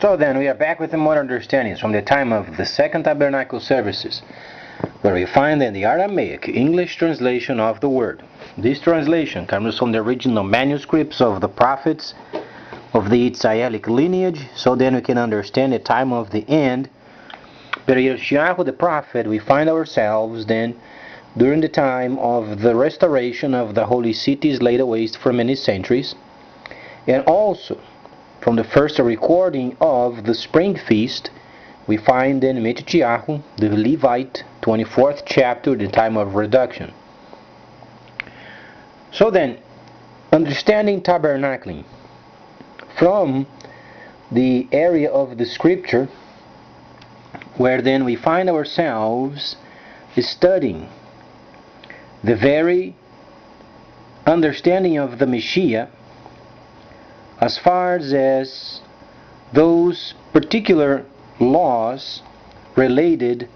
So then we are back with the more understandings from the time of the Second Tabernacle services, where we find in the Aramaic English translation of the word. This translation comes from the original manuscripts of the prophets of the Israelic lineage, so then we can understand the time of the end. But Mashiyach the prophet, we find ourselves then during the time of the restoration of the holy cities laid waste for many centuries, and also from the first recording of the spring feast, we find in Mashiyach, the Levite, 24th chapter, the time of reduction. So then, understanding tabernacling from the area of the scripture, where then we find ourselves studying the very understanding of the Mashiyach, as far as those particular laws related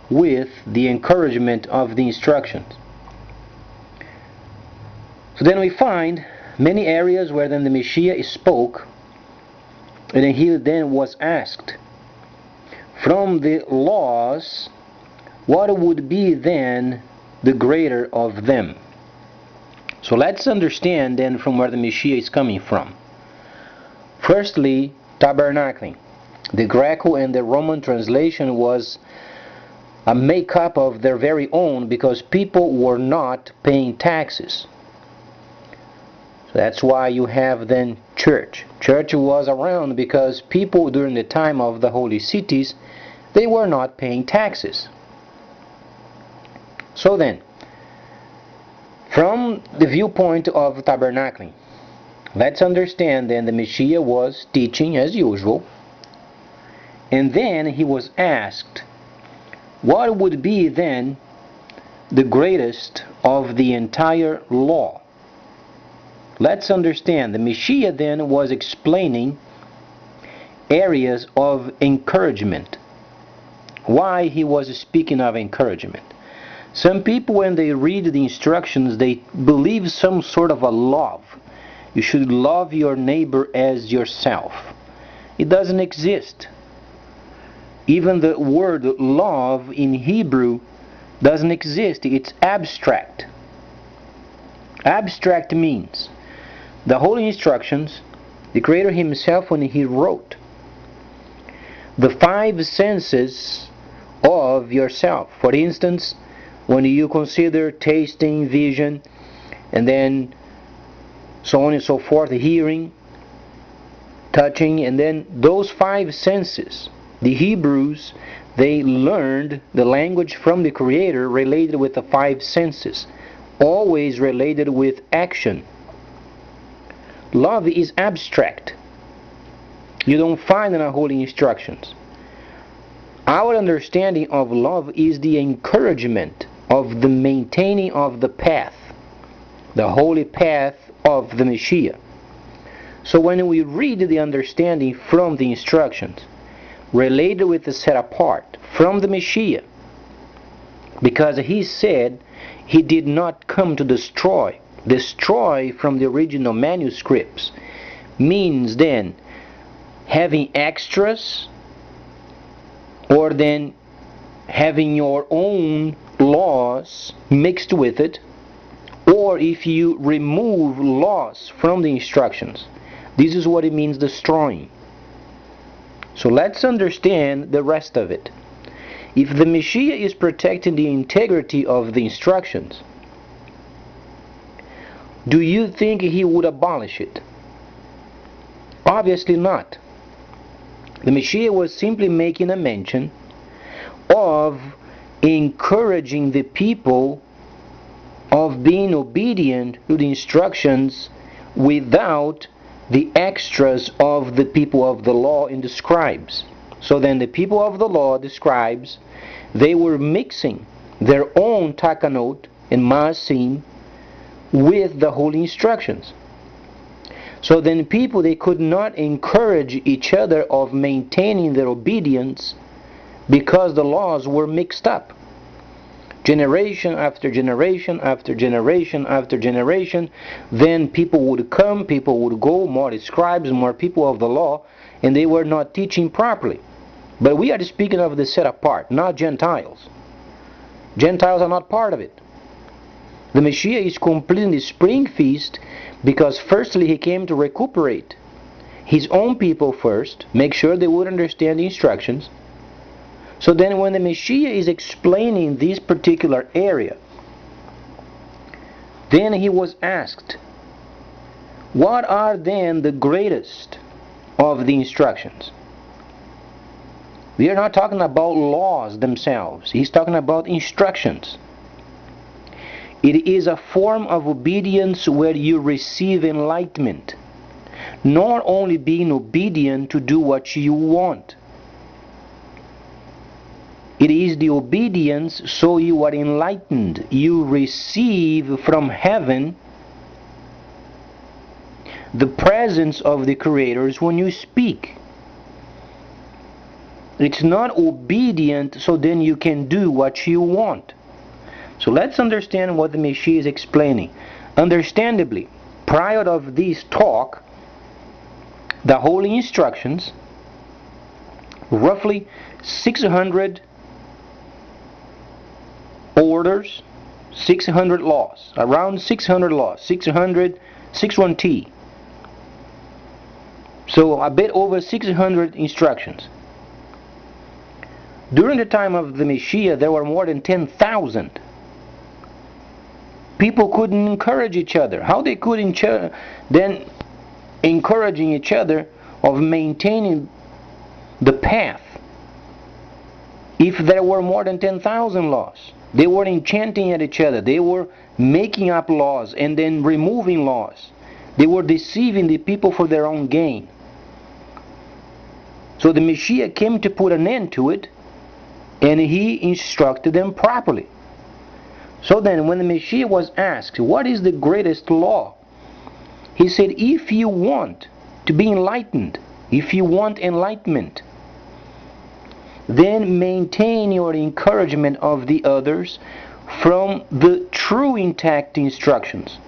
with the encouragement of the instructions. So then we find many areas where then the Mashiyach spoke, and then he then was asked from the laws what would be then the greater of them. So let's understand then from where the Mashiyach is coming from. Firstly, tabernacling. The Greco and the Roman translation was a make-up of their very own because people were not paying taxes. So that's why you have then church. Church was around because people during the time of the holy cities, they were not paying taxes. So then, from the viewpoint of tabernacling, let's understand then the Mashiyach was teaching as usual, and then he was asked what would be then the greatest of the entire law. Let's understand the Mashiyach then was explaining areas of encouragement. Why he was speaking of encouragement? Some people, when they read the instructions, they believe some sort of a love. You should love your neighbor as yourself. It doesn't exist. Even the word love in Hebrew doesn't exist. It's abstract. Abstract means the holy instructions, the Creator Himself, when He wrote the five senses of yourself. For instance, when you consider tasting, vision, and then so on and so forth, hearing, touching, and then those five senses, the Hebrews, they learned the language from the Creator related with the five senses, always related with action. Love is abstract. You don't find in our holy instructions. Our understanding of love is the encouragement of the maintaining of the path, the holy path of the Mashiyach. So when we read the understanding from the instructions related with the set apart from the Mashiyach, because he said he did not come to destroy from the original manuscripts, means then having extras, or then having your own laws mixed with it, or if you remove laws from the instructions. This is what it means destroying. So let's understand the rest of it. If the Mashiyach is protecting the integrity of the instructions, do you think he would abolish it? Obviously not. The Mashiyach was simply making a mention of encouraging the people of being obedient to the instructions without the extras of the people of the law and the scribes. So then the people of the law, the scribes, they were mixing their own takanot and maasim with the holy instructions. So then people, they could not encourage each other of maintaining their obedience because the laws were mixed up. Generation after generation after generation after generation, then people would come, people would go, more scribes, more people of the law, and they were not teaching properly. But we are speaking of the set apart, not Gentiles. Gentiles are not part of it. The Mashiyach is completing the spring feast because firstly he came to recuperate his own people first, make sure they would understand the instructions. So then when the Mashiyach is explaining this particular area, then he was asked, what are then the greatest of the instructions? We are not talking about laws themselves. He's talking about instructions. It is a form of obedience where you receive enlightenment. Not only being obedient to do what you want. It is the obedience so you are enlightened. You receive from heaven the presence of the creators when you speak. It's not obedient so then you can do what you want. So let's understand what the Mashiyach is explaining. Understandably, prior of this talk, the holy instructions, roughly 600 orders, 600 laws, around 600 laws, 61T. So a bit over 600 instructions. During the time of the Mashiyach, there were more than 10,000. People couldn't encourage each other. How they could then encouraging each other of maintaining the path if there were more than 10,000 laws? They were enchanting at each other. They were making up laws and then removing laws. They were deceiving the people for their own gain. So the Mashiyach came to put an end to it, and he instructed them properly. So then when the Mashiyach was asked, what is the greatest law? He said, if you want to be enlightened, if you want enlightenment, then maintain your encouragement of the others from the true intact instructions.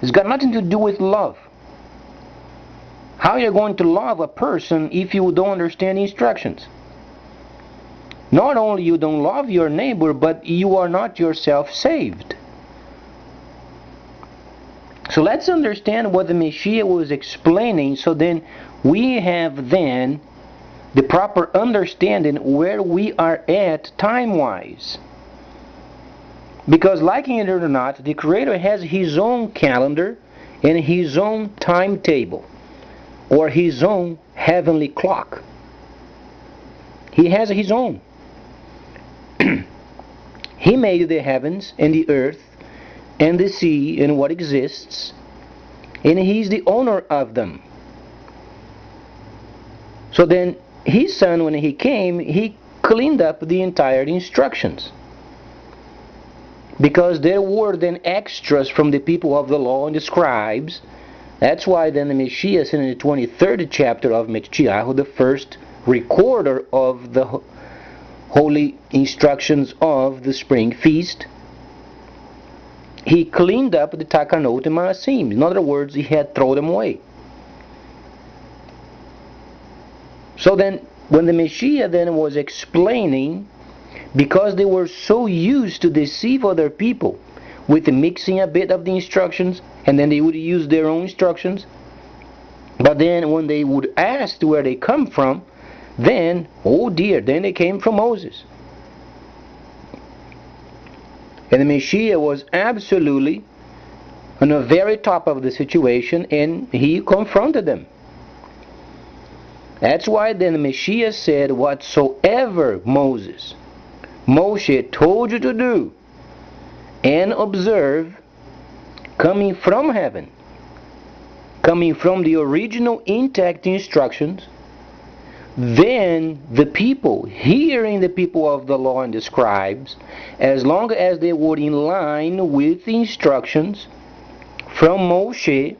It's got nothing to do with love. How are you going to love a person if you don't understand the instructions? Not only you don't love your neighbor, but you are not yourself saved. So let's understand what the Mashiyach was explaining, so then we have then the proper understanding where we are at time-wise. Because liking it or not, the Creator has His own calendar and His own timetable, or His own heavenly clock. He has His own. He made the heavens and the earth and the sea and what exists, and He's the owner of them. So then His Son, when He came, He cleaned up the entire instructions, because there were then extras from the people of the law and the scribes. That's why then the Mashiyach said in the 23rd chapter of Mashiyach, the first recorder of the holy instructions of the spring feast, he cleaned up the takanot and maasim. In other words, he had thrown them away. So then, when the Mashiyach then was explaining, because they were so used to deceive other people with mixing a bit of the instructions, and then they would use their own instructions, but then when they would ask where they come from, then, oh dear, then they came from Moses. And the Mashiyach was absolutely on the very top of the situation, and he confronted them. That's why then the Mashiyach said, whatsoever Moshe told you to do and observe, coming from heaven, coming from the original intact instructions, then the people, hearing the people of the law and the scribes, as long as they were in line with the instructions from Moshe,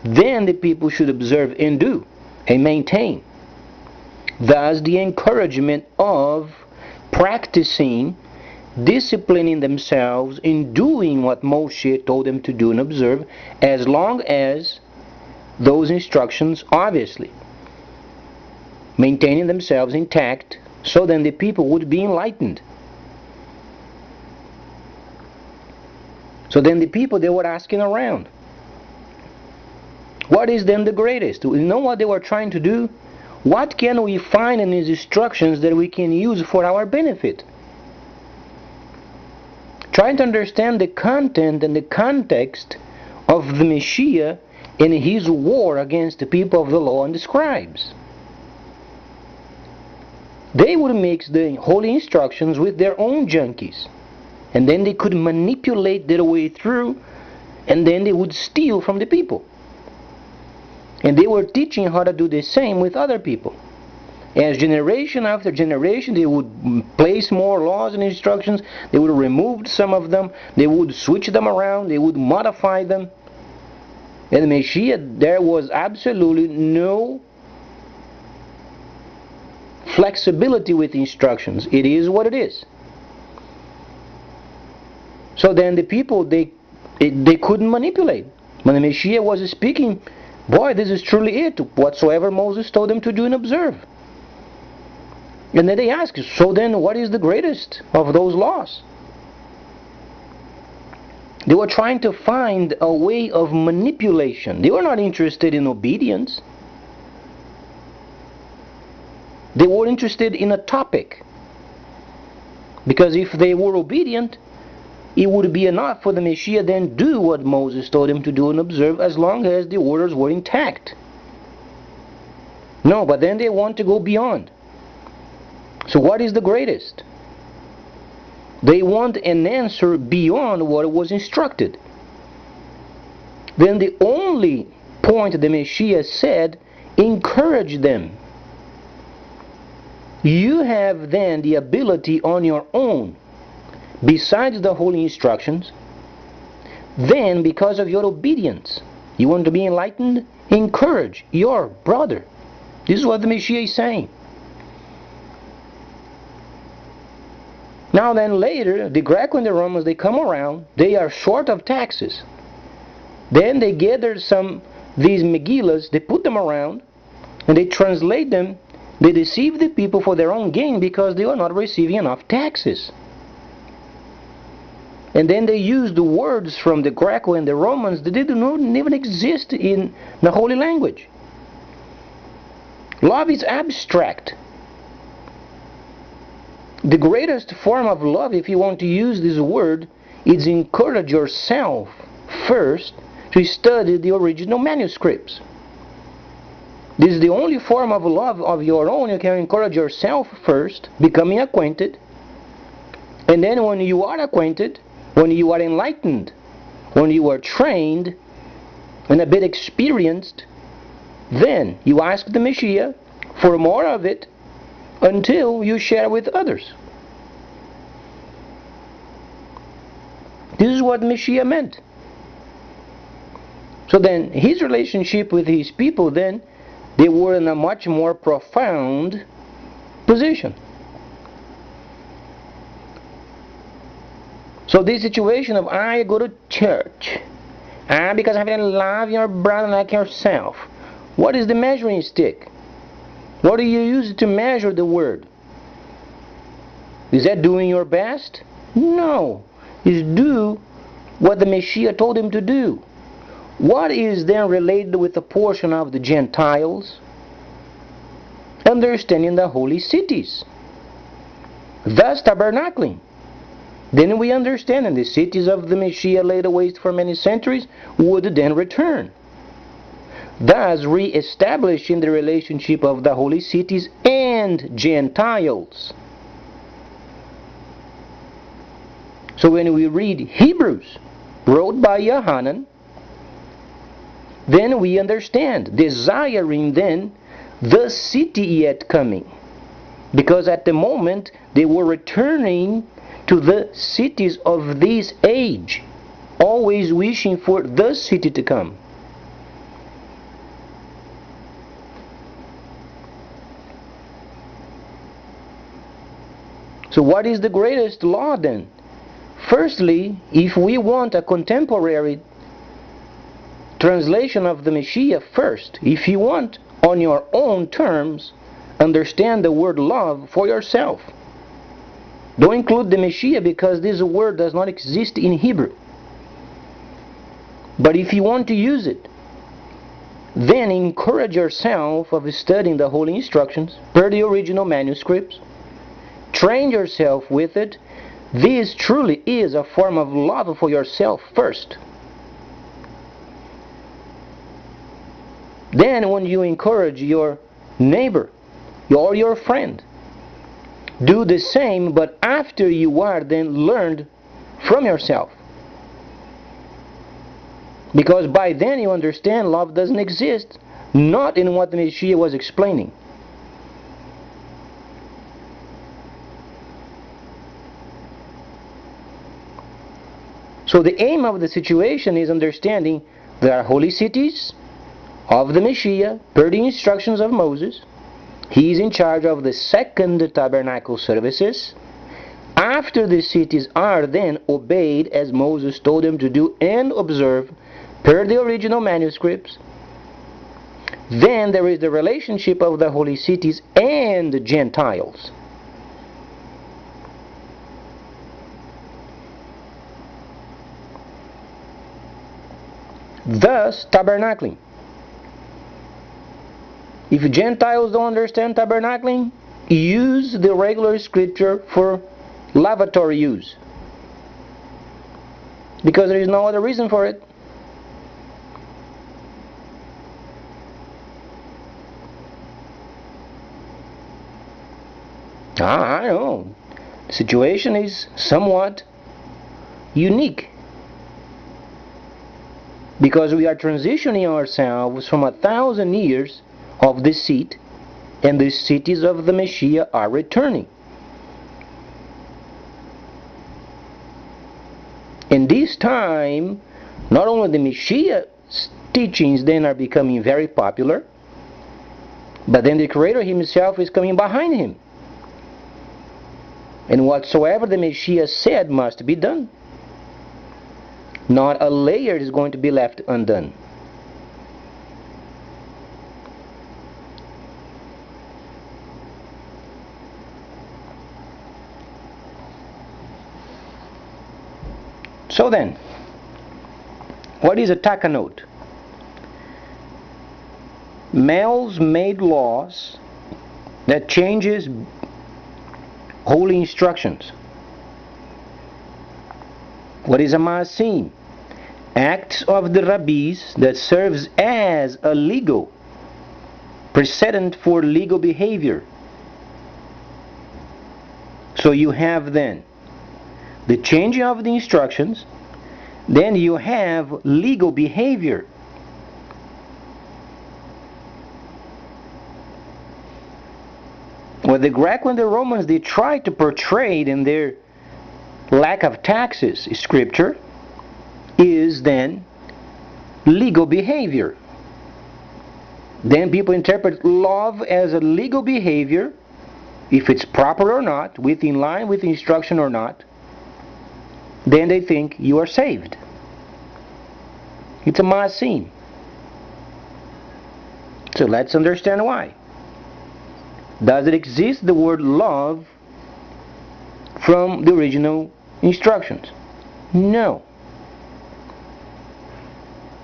then the people should observe and do and maintain. Thus the encouragement of practicing, disciplining themselves in doing what Moshe told them to do and observe, as long as those instructions, obviously, maintaining themselves intact, so then the people would be enlightened. So then the people, they were asking around, what is then the greatest? You know what they were trying to do? What can we find in these instructions that we can use for our benefit? Trying to understand the content and the context of the Messiah in his war against the people of the law and the scribes. They would mix the holy instructions with their own junkies, and then they could manipulate their way through, and then they would steal from the people. And they were teaching how to do the same with other people. As generation after generation, they would place more laws and instructions, they would remove some of them, they would switch them around, they would modify them. And the Messiah, there was absolutely no flexibility with instructions. It is what it is. So then the people, they couldn't manipulate. When the Messiah was speaking, boy, this is truly it, whatsoever Moses told them to do and observe. And then they ask, so then what is the greatest of those laws? They were trying to find a way of manipulation. They were not interested in obedience. They were interested in a topic. Because if they were obedient, it would be enough for the Messiah then do what Moses told him to do and observe, as long as the orders were intact. No, but then they want to go beyond. So what is the greatest? They want an answer beyond what was instructed. Then the only point the Messiah said, encourage them. You have then the ability on your own, besides the holy instructions, then because of your obedience, you want to be enlightened? Encourage your brother. This is what the Messiah is saying. Now then later, the Greco and the Romans, they come around, they are short of taxes. Then they gather these Megillas, they put them around, and they translate them. They deceive the people for their own gain because they are not receiving enough taxes. And then they use the words from the Greco and the Romans that they do not even exist in the holy language. Love is abstract. The greatest form of love, if you want to use this word, is encourage yourself first to study the original manuscripts. This is the only form of love of your own. You can encourage yourself first, becoming acquainted. And then when you are acquainted, when you are enlightened, when you are trained and a bit experienced, then you ask the Messiah for more of it, until you share with others. This is what Mashiyach meant. So then his relationship with his people, then they were in a much more profound position. So this situation of I go to church because I have to love your brother like yourself. What is the measuring stick? What do you use to measure the word? Is that doing your best? No. It's do what the Messiah told him to do. What is then related with the portion of the Gentiles? Understanding the holy cities. Thus tabernacling. Then we understand that the cities of the Messiah laid waste for many centuries would then return, thus re-establishing the relationship of the holy cities and Gentiles. So when we read Hebrews, wrote by Yohanan, then we understand, desiring then the city yet coming. Because at the moment they were returning to the cities of this age, always wishing for the city to come. So what is the greatest law then? Firstly, if we want a contemporary translation of the Mashiyach first, if you want on your own terms, understand the word love for yourself. Don't include the Mashiyach because this word does not exist in Hebrew. But if you want to use it, then encourage yourself of studying the Holy Instructions per the original manuscripts. Train yourself with it. This truly is a form of love for yourself first. Then when you encourage your neighbor or your friend, do the same, but after you are then learned from yourself. Because by then you understand love doesn't exist, not in what the Mashiyach was explaining. So the aim of the situation is understanding there are holy cities of the Mashiyach per the instructions of Moses. He is in charge of the second tabernacle services. After the cities are then obeyed as Moses told them to do and observe per the original manuscripts, then there is the relationship of the holy cities and the Gentiles. Thus, tabernacling. If Gentiles don't understand tabernacling, use the regular scripture for lavatory use, because there is no other reason for it. I know the situation is somewhat unique, because we are transitioning ourselves from 1,000 years of deceit, and the cities of the Mashiyach are returning. In this time, not only the Mashiyach's teachings then are becoming very popular, but then the Creator Himself is coming behind Him. And whatsoever the Mashiyach said must be done. Not a layer is going to be left undone. So then, what is a takanot? Males made laws that changes holy instructions. What is a maasim? Acts of the rabbis that serves as a legal precedent for legal behavior. So you have then the changing of the instructions, then you have legal behavior. What the Greco and the Romans, they try to portray in their lack of taxes scripture is then legal behavior. Then people interpret love as a legal behavior, if it's proper or not, within line with instruction or not. Then they think you are saved. It's a maasim. So let's understand why. Does it exist, the word love, from the original instructions? No.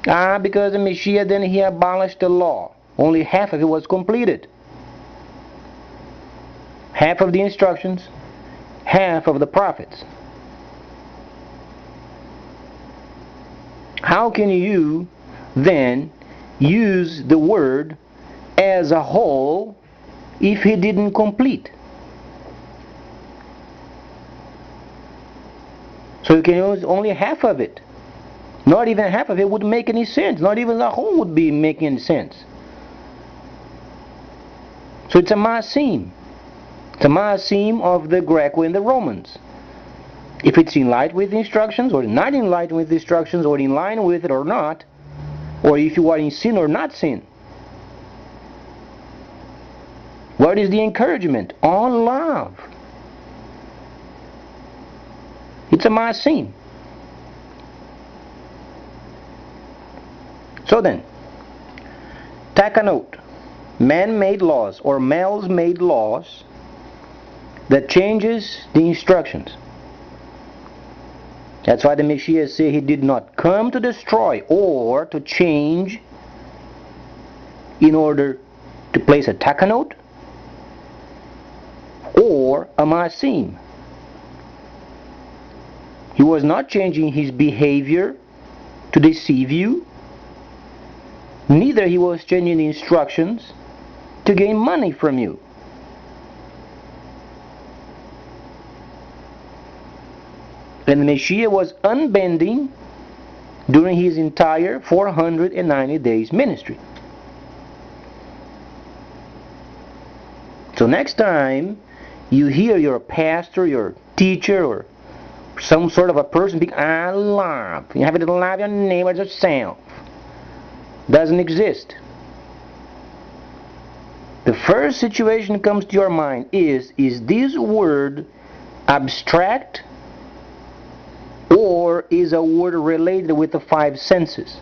Because the Mashiyach then he abolished the law. Only half of it was completed. Half of the instructions, half of the prophets. How can you then use the word as a whole if he didn't complete? So you can use only half of it. Not even half of it would make any sense. Not even the whole would be making any sense. So it's a maasim. It's a maasim of the Greco and the Romans. If it's in line with the instructions, or not in line with the instructions, or in line with it or not, or if you are in sin or not sin. What is the encouragement? On love. It's a masim. So then, takanot, man-made laws or males-made laws that changes the instructions. That's why the Mashiyach said he did not come to destroy or to change in order to place a takanot or a masim. He was not changing his behavior to deceive you. Neither he was changing the instructions to gain money from you. And the Mashiyach was unbending during his entire 490 days ministry. So next time you hear your pastor, your teacher, or some sort of a person being, I love, you have to love your neighbor as yourself, doesn't exist. The first situation that comes to your mind is this word abstract or is a word related with the five senses?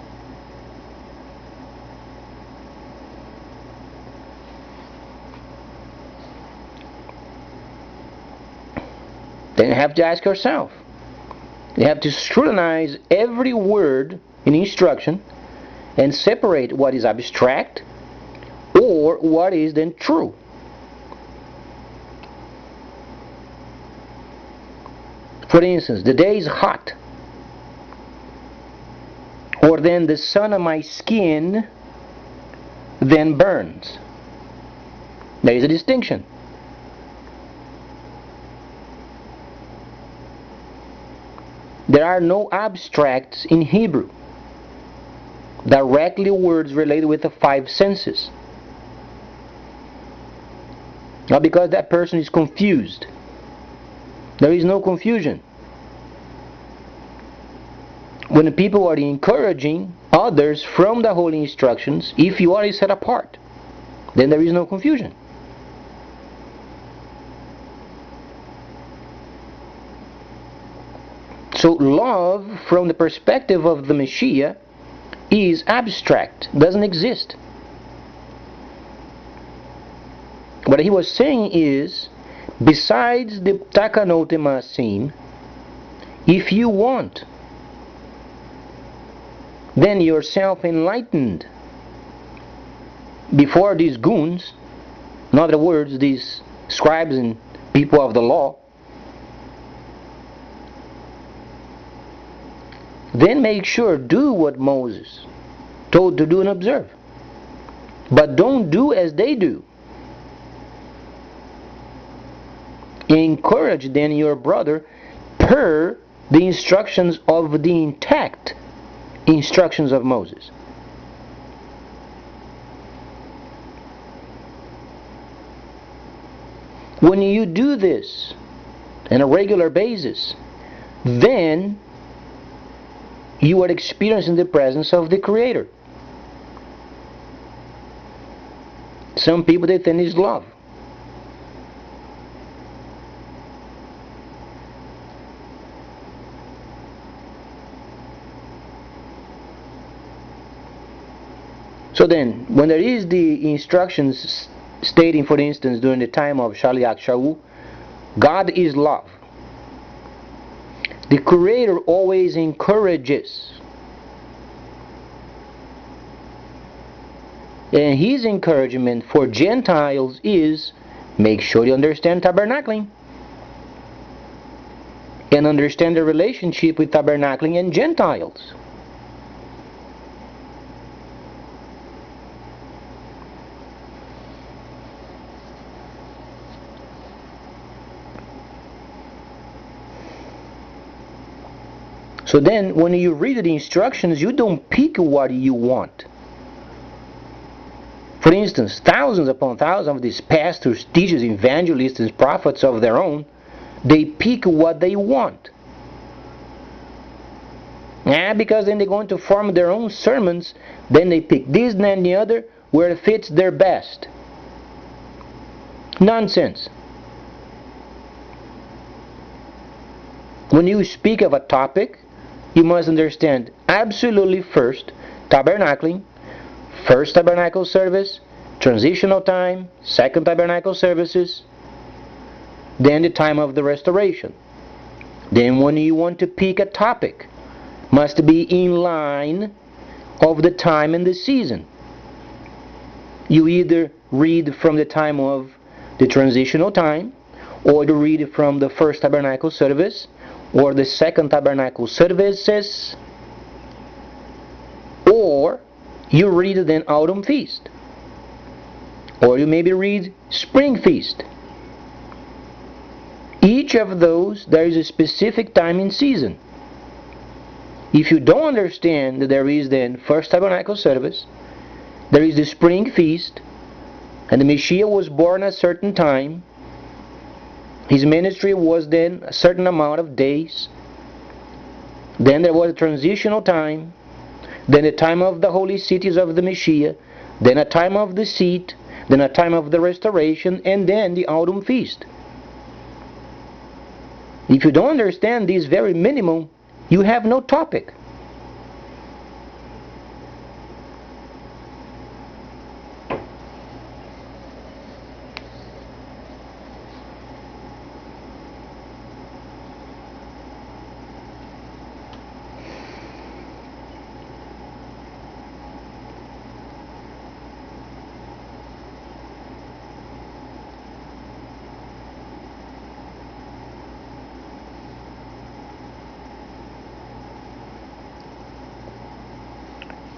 Then you have to ask yourself. You have to scrutinize every word in instruction and separate what is abstract or what is then true. For instance, the day is hot, or then the sun on my skin then burns. There is a distinction. There are no abstracts in Hebrew, directly words related with the five senses. Not because that person is confused. There is no confusion. When the people are encouraging others from the holy instructions, if you are set apart, then there is no confusion. So love from the perspective of the Mashiyach is abstract, doesn't exist. What he was saying is, besides the takanot and masim, if you want, then you're self-enlightened before these goons, in other words, these scribes and people of the law, then make sure, do what Moses told to do and observe. But don't do as they do. Encourage then your brother per the instructions of the intact instructions of Moses. When you do this on a regular basis, then you are experiencing the presence of the Creator. Some people, they think it's love. So then, when there is the instructions stating, for instance, during the time of Shaliach Shaul, God is love. The Creator always encourages. And His encouragement for Gentiles is, make sure you understand tabernacling. And understand the relationship with tabernacling and Gentiles. So then, when you read the instructions, you don't pick what you want. For instance, thousands upon thousands of these pastors, teachers, evangelists, and prophets of their own, they pick what they want. Because then they're going to form their own sermons, then they pick this and the other where it fits their best. Nonsense. When you speak of a topic, you must understand absolutely first tabernacling, first tabernacle service, transitional time, second tabernacle services, then the time of the restoration. Then when you want to pick a topic, must be in line of the time and the season. You either read from the time of the transitional time, or you read from the first tabernacle service, or the second tabernacle services, or you read then autumn feast, or you maybe read spring feast. Each of those, there is a specific time and season. If you don't understand that there is then first tabernacle service, there is the spring feast, and the Mashiyach was born at a certain time, his ministry was then a certain amount of days, then there was a transitional time, then the time of the holy cities of the Mashiyach, then a time of the seat, then a time of the restoration, and then the autumn feast. If you don't understand these very minimum, you have no topic.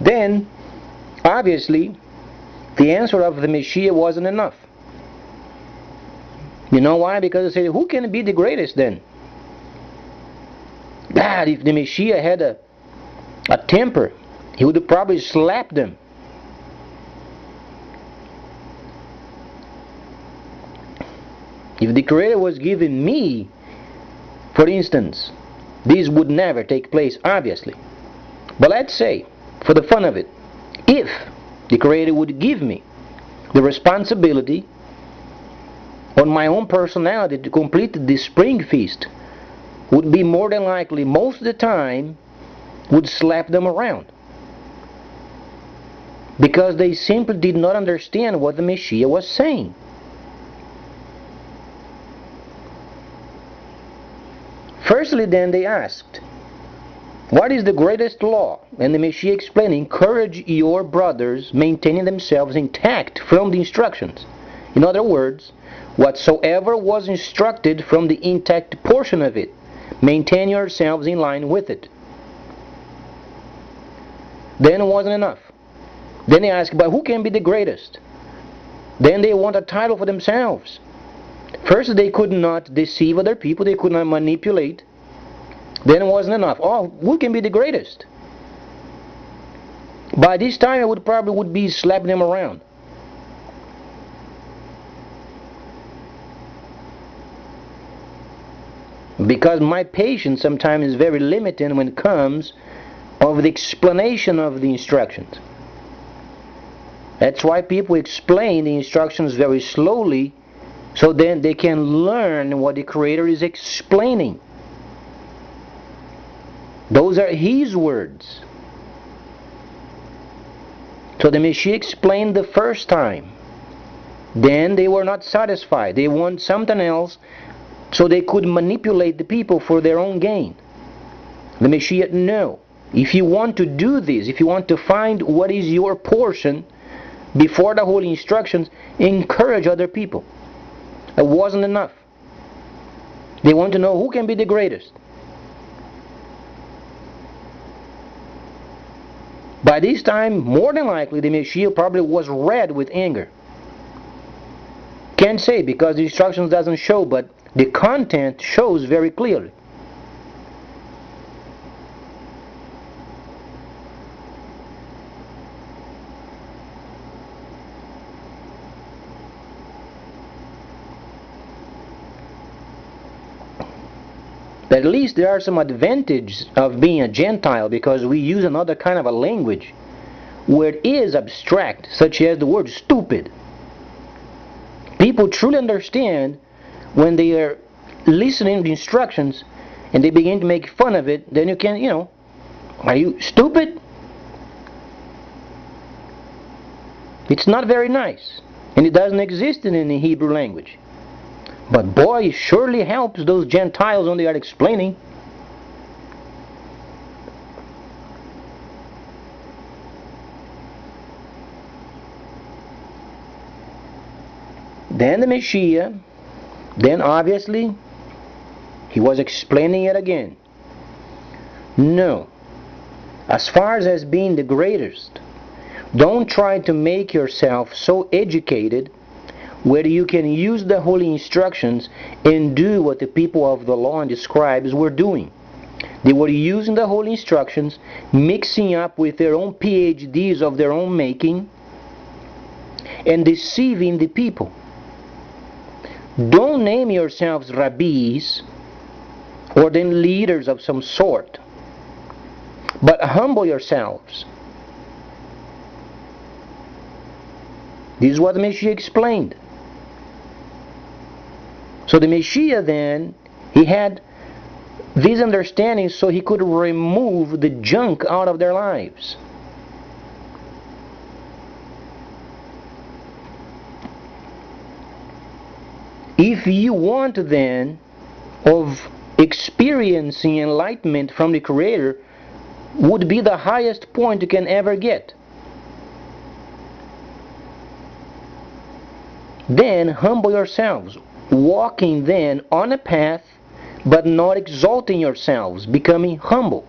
Then, obviously, the answer of the Mashiyach wasn't enough. You know why? Because they say, who can be the greatest then? God, if the Mashiyach had a temper, he would have probably slapped them. If the Creator was giving me, for instance, this would never take place, obviously. But let's say, for the fun of it, if the Creator would give me the responsibility on my own personality to complete the spring feast, would be more than likely, most of the time, would slap them around. Because they simply did not understand what the Mashiyach was saying. Firstly, then they asked, what is the greatest law? And the Mashiyach explained, encourage your brothers maintaining themselves intact from the instructions. In other words, whatsoever was instructed from the intact portion of it, maintain yourselves in line with it. Then it wasn't enough. Then they asked, but who can be the greatest? Then they want a title for themselves. First, they could not deceive other people, they could not manipulate. Then it wasn't enough. Oh, who can be the greatest? By this time, I would probably be slapping them around. Because my patience sometimes is very limited when it comes of the explanation of the instructions. That's why people explain the instructions very slowly, so then they can learn what the Creator is explaining. Those are His words. So the Mashiyach explained the first time. Then they were not satisfied. They want something else so they could manipulate the people for their own gain. The Mashiyach, no. If you want to do this, if you want to find what is your portion before the holy instructions, encourage other people. It wasn't enough. They want to know who can be the greatest. By this time, more than likely, the Mashiyach probably was red with anger. Can't say because the instructions doesn't show, but the content shows very clearly. At least there are some advantages of being a Gentile, because we use another kind of a language where it is abstract, such as the word stupid. People truly understand when they are listening to instructions and they begin to make fun of it, then you can, are you stupid? It's not very nice, and it doesn't exist in the Hebrew language. But boy, it surely helps those Gentiles when they are explaining. Then the Mashiyach, then obviously, he was explaining it again. No, as far as being the greatest, don't try to make yourself so educated where you can use the holy instructions and do what the people of the law and the scribes were doing. They were using the holy instructions, mixing up with their own PhDs of their own making, and deceiving the people. Don't name yourselves rabbis or then leaders of some sort, but humble yourselves. This is what the Mashiyach explained. So the Mashiyach then, he had this understanding so he could remove the junk out of their lives. If you want then of experiencing enlightenment from the Creator, would be the highest point you can ever get. Then humble yourselves, walking then on a path, but not exalting yourselves, becoming humble.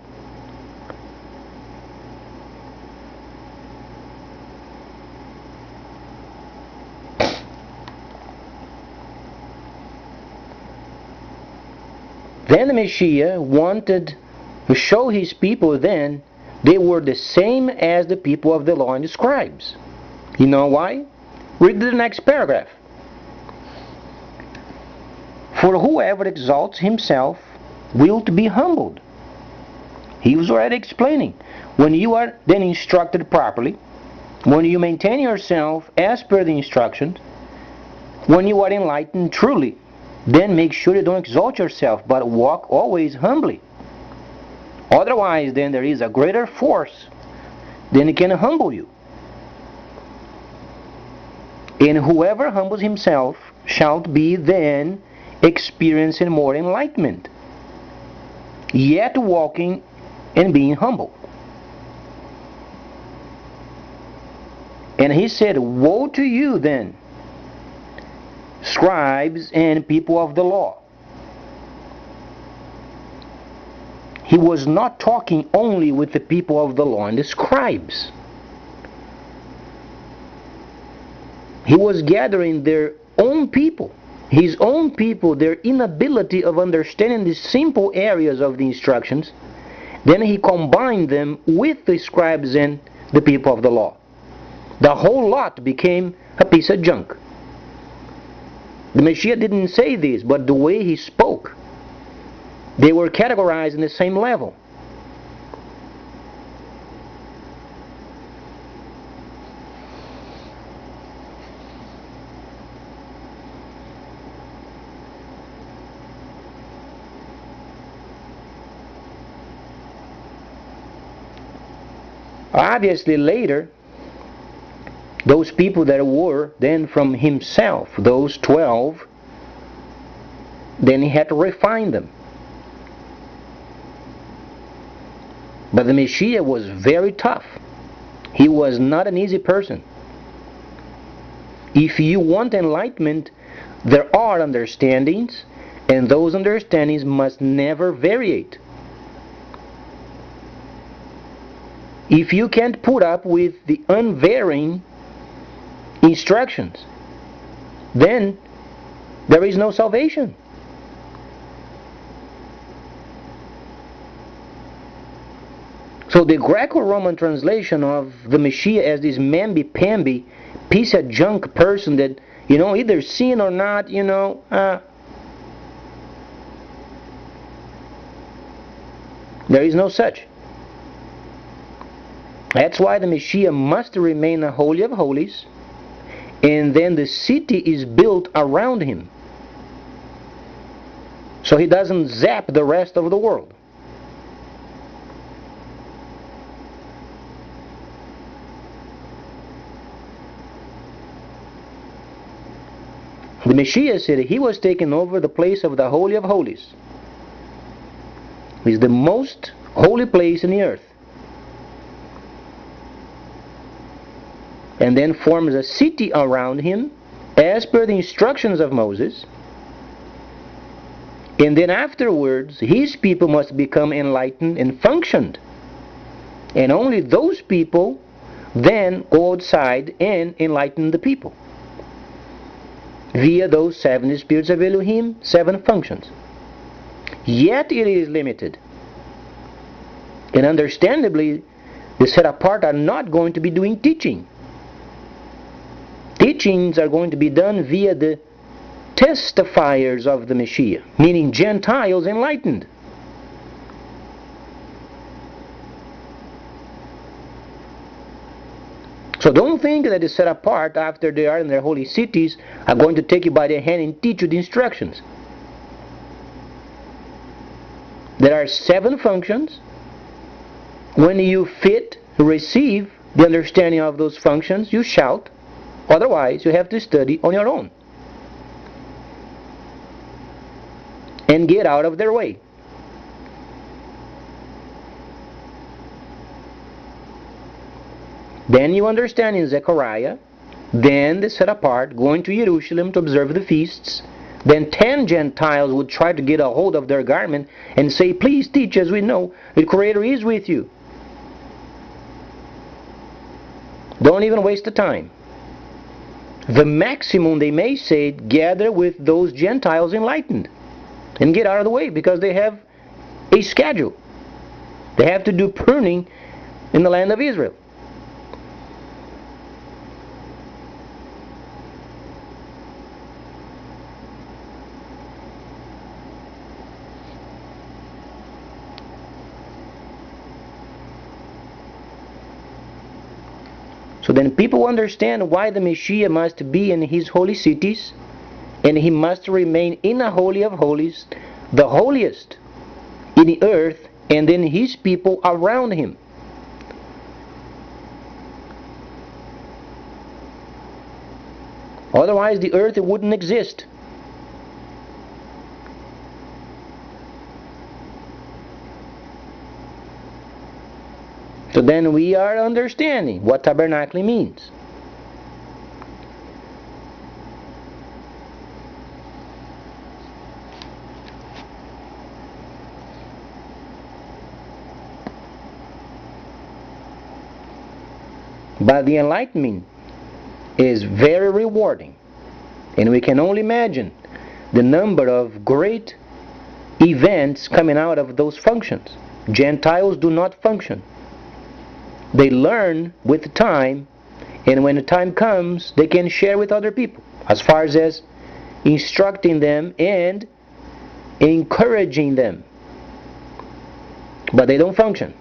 Then the Mashiyach wanted to show his people then they were the same as the people of the law and the scribes. You know why? Read the next paragraph. For whoever exalts himself will be humbled. He was already explaining. When you are then instructed properly, when you maintain yourself as per the instructions, when you are enlightened truly, then make sure you don't exalt yourself, but walk always humbly. Otherwise, then there is a greater force, then it can humble you. And whoever humbles himself shall be then experiencing more enlightenment, yet walking and being humble. And he said, woe to you then, scribes and people of the law. He was not talking only with the people of the law and the scribes. He was gathering their own people, his own people, their inability of understanding the simple areas of the instructions. Then he combined them with the scribes and the people of the law. The whole lot became a piece of junk. The Mashiyach didn't say this, but the way he spoke, they were categorized in the same level. Obviously later, those people that were then from himself, those 12, then he had to refine them. But the Mashiyach was very tough. He was not an easy person. If you want enlightenment, there are understandings, and those understandings must never variate. If you can't put up with the unvarying instructions, then there is no salvation. So the Greco-Roman translation of the Mashiyach as this mamby-pamby, piece of junk person that, either sin or not, there is no such. That's why the Mashiyach must remain a Holy of Holies, and then the city is built around him. so he doesn't zap the rest of the world. The Mashiyach said he was taking over the place of the Holy of Holies. It's the most holy place in the earth. And then forms a city around him as per the instructions of Moses. And then afterwards, his people must become enlightened and functioned. And only those people then go outside and enlighten the people via those 7 spirits of Elohim, 7 functions. Yet it is limited. And understandably, the set apart are not going to be doing teaching. Teachings are going to be done via the testifiers of the Mashiyach, meaning Gentiles enlightened. So don't think that the set apart, after they are in their holy cities, are going to take you by the hand and teach you the instructions. There are 7 functions. When you receive the understanding of those functions, you shout. Otherwise, you have to study on your own and get out of their way. Then you understand in Zechariah, then they set apart, going to Jerusalem to observe the feasts. Then 10 Gentiles would try to get a hold of their garment and say, please teach as we know, the Creator is with you. Don't even waste the time. The maximum they may say, gather with those Gentiles enlightened and get out of the way, because they have a schedule. They have to do pruning in the land of Israel. So then people understand why the Mashiyach must be in his holy cities, and he must remain in the Holy of Holies, the holiest in the earth, and then his people around him. Otherwise the earth wouldn't exist. So then we are understanding what tabernacle means. But the enlightenment is very rewarding, and we can only imagine the number of great events coming out of those functions. Gentiles do not function. They learn with time, and when the time comes, they can share with other people, as far as instructing them and encouraging them. But they don't function.